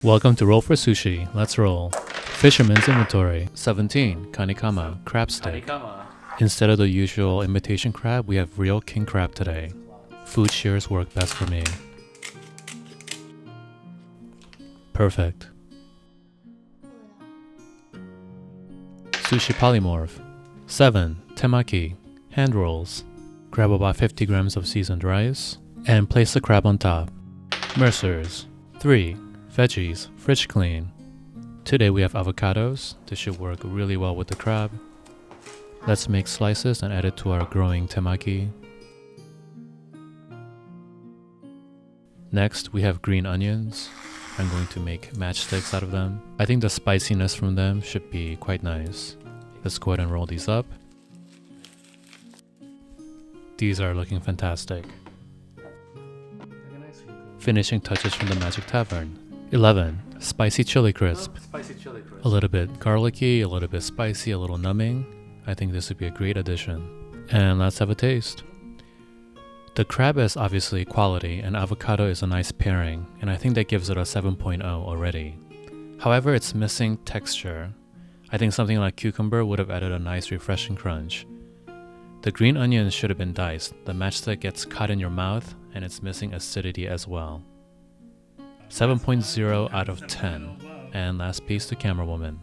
Welcome to Roll for Sushi. Let's roll. Fisherman's Inventory. 17. Kanikama. Crab stick. Instead of the usual imitation crab, we have real king crab today. Food shears work best for me. Perfect. Sushi Polymorph. 7. Temaki. Hand rolls. Grab about 50 grams of seasoned rice and place the crab on top. Mercers. 3. Veggies. Fridge clean. Today we have avocados. This should work really well with the crab. Let's make slices and add it to our growing temaki. Next we have green onions. I'm going to make matchsticks out of them. I think the spiciness from them should be quite nice. Let's go ahead and roll these up. These are looking fantastic. Finishing touches from the Magic Tavern. 11. Spicy chili crisp. A little bit garlicky, a little bit spicy, a little numbing. I think this would be a great addition. And let's have a taste. The crab is obviously quality and avocado is a nice pairing, and I think that gives it a 7.0 already. However, it's missing texture. I think something like cucumber would have added a nice refreshing crunch. The green onions should have been diced. The matchstick gets caught in your mouth and it's missing acidity as well. 7.0 out of 10. And last piece to camera woman.